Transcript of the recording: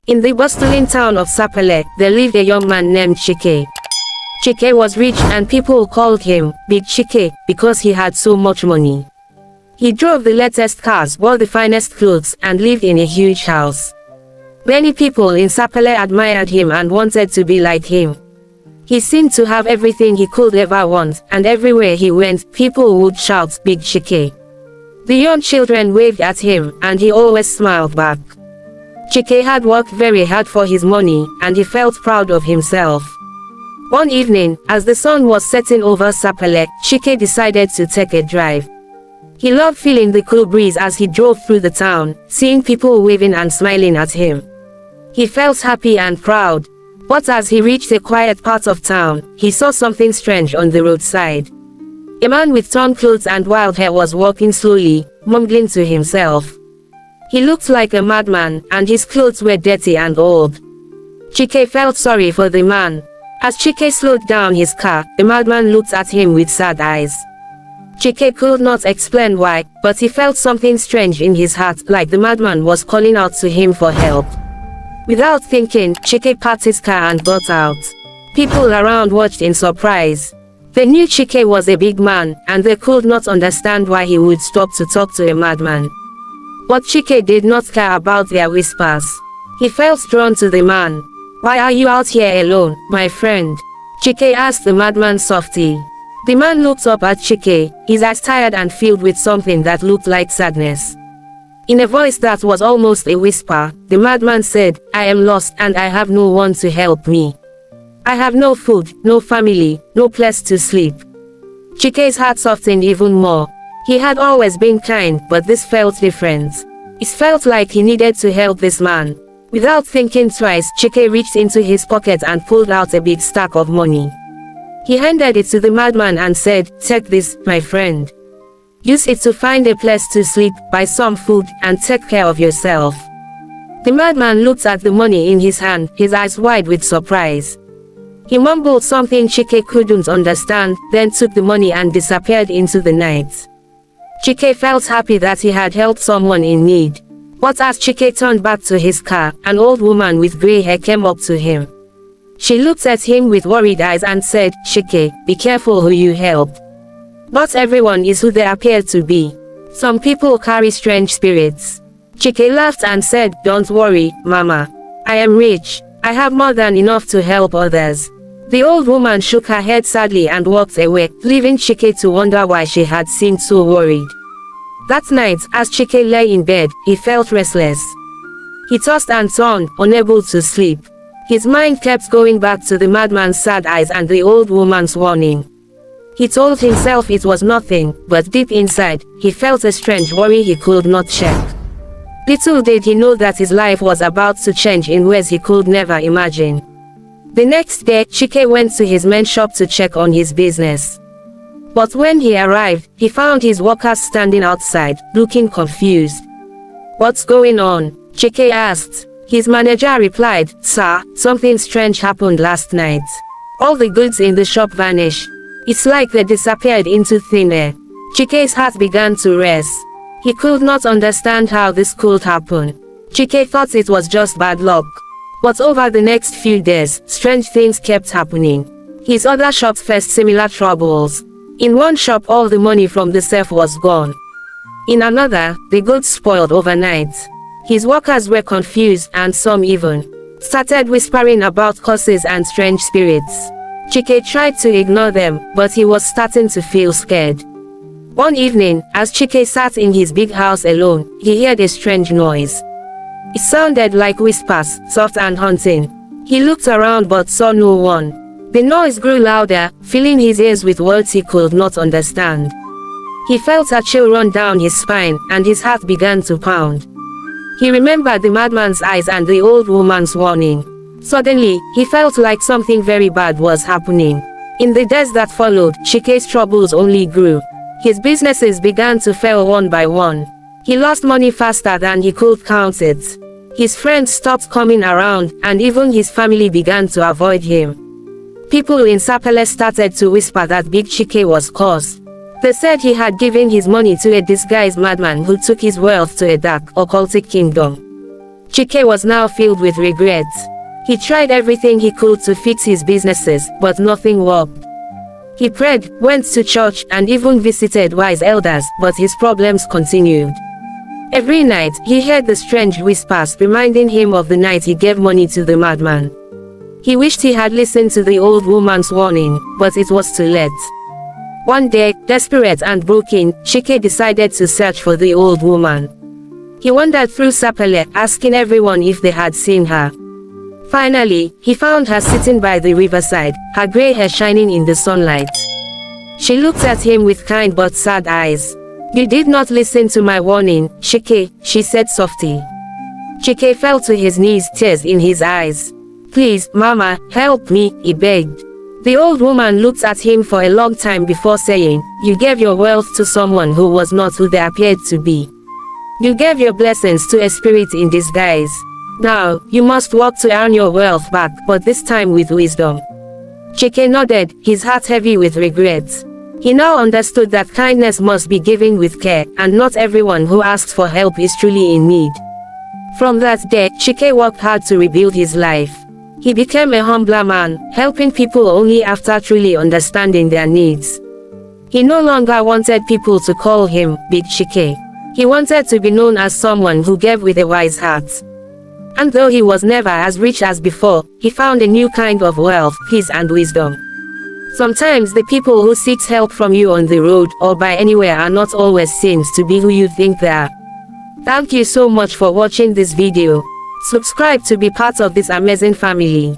In the bustling town of Sapele, there lived a young man named Chike. Chike was rich and people called him Big Chike because he had so much money. He drove the latest cars, wore the finest clothes, and lived in a huge house. Many people in Sapele admired him and wanted to be like him. He seemed to have everything he could ever want, and everywhere he went, people would shout, "Big Chike." The young children waved at him, and he always smiled back. Chike had worked very hard for his money, and he felt proud of himself. One evening, as the sun was setting over Sapele, Chike decided to take a drive. He loved feeling the cool breeze as he drove through the town, seeing people waving and smiling at him. He felt happy and proud. But as he reached a quiet part of town, he saw something strange on the roadside. A man with torn clothes and wild hair was walking slowly, mumbling to himself. He looked like a madman, and his clothes were dirty and old. Chike felt sorry for the man. As Chike slowed down his car, the madman looked at him with sad eyes. Chike could not explain why, but he felt something strange in his heart, like the madman was calling out to him for help. Without thinking, Chike parked his car and got out. People around watched in surprise. They knew Chike was a big man, and they could not understand why he would stop to talk to a madman. But Chike did not care about their whispers. He felt drawn to the man. "Why are you out here alone, my friend?" Chike asked the madman softly. The man looked up at Chike, his eyes tired and filled with something that looked like sadness. In a voice that was almost a whisper, the madman said, "I am lost and I have no one to help me. I have no food, no family, no place to sleep." Chike's heart softened even more. He had always been kind, but this felt different. It felt like he needed to help this man. Without thinking twice, Chike reached into his pocket and pulled out a big stack of money. He handed it to the madman and said, "Take this, my friend. Use it to find a place to sleep, buy some food, and take care of yourself." The madman looked at the money in his hand, his eyes wide with surprise. He mumbled something Chike couldn't understand, then took the money and disappeared into the night. Chike felt happy that he had helped someone in need. But as Chike turned back to his car, an old woman with grey hair came up to him. She looked at him with worried eyes and said, "Chike, be careful who you help. Not everyone is who they appear to be. Some people carry strange spirits." Chike laughed and said, "Don't worry, Mama. I am rich. I have more than enough to help others." The old woman shook her head sadly and walked away, leaving Chike to wonder why she had seemed so worried. That night, as Chike lay in bed, he felt restless. He tossed and turned, unable to sleep. His mind kept going back to the madman's sad eyes and the old woman's warning. He told himself it was nothing, but deep inside, he felt a strange worry he could not shake. Little did he know that his life was about to change in ways he could never imagine. The next day, Chike went to his main shop to check on his business. But when he arrived, he found his workers standing outside, looking confused. "What's going on?" Chike asked. His manager replied, "Sir, something strange happened last night. All the goods in the shop vanished. It's like they disappeared into thin air." Chike's heart began to race. He could not understand how this could happen. Chike thought it was just bad luck. But over the next few days, strange things kept happening. His other shops faced similar troubles. In one shop, all the money from the safe was gone. In another, the goods spoiled overnight. His workers were confused, and some even started whispering about curses and strange spirits. Chike tried to ignore them, but he was starting to feel scared. One evening, as Chike sat in his big house alone, he heard a strange noise. It sounded like whispers, soft and haunting. He looked around but saw no one. The noise grew louder, filling his ears with words he could not understand. He felt a chill run down his spine, and his heart began to pound. He remembered the madman's eyes and the old woman's warning. Suddenly, he felt like something very bad was happening. In the days that followed, Chike's troubles only grew. His businesses began to fail one by one. He lost money faster than he could count it. His friends stopped coming around, and even his family began to avoid him. People in Sapele started to whisper that Big Chike was cursed. They said he had given his money to a disguised madman who took his wealth to a dark, occultic kingdom. Chike was now filled with regrets. He tried everything he could to fix his businesses, but nothing worked. He prayed, went to church, and even visited wise elders, but his problems continued. Every night, he heard the strange whispers reminding him of the night he gave money to the madman. He wished he had listened to the old woman's warning, but it was too late. One day, desperate and broken, Chike decided to search for the old woman. He wandered through Sapele, asking everyone if they had seen her. Finally, he found her sitting by the riverside, her grey hair shining in the sunlight. She looked at him with kind but sad eyes. "You did not listen to my warning, Chike," she said softly. Chike fell to his knees, tears in his eyes. "Please, Mama, help me," he begged. The old woman looked at him for a long time before saying, "You gave your wealth to someone who was not who they appeared to be. You gave your blessings to a spirit in disguise. Now, you must work to earn your wealth back, but this time with wisdom." Chike nodded, his heart heavy with regret. He now understood that kindness must be given with care, and not everyone who asks for help is truly in need. From that day, Chike worked hard to rebuild his life. He became a humbler man, helping people only after truly understanding their needs. He no longer wanted people to call him Big Chike. He wanted to be known as someone who gave with a wise heart. And though he was never as rich as before, he found a new kind of wealth, peace and wisdom. Sometimes the people who seek help from you on the road or by anywhere are not always seen to be who you think they are. Thank you so much for watching this video. Subscribe to be part of this amazing family.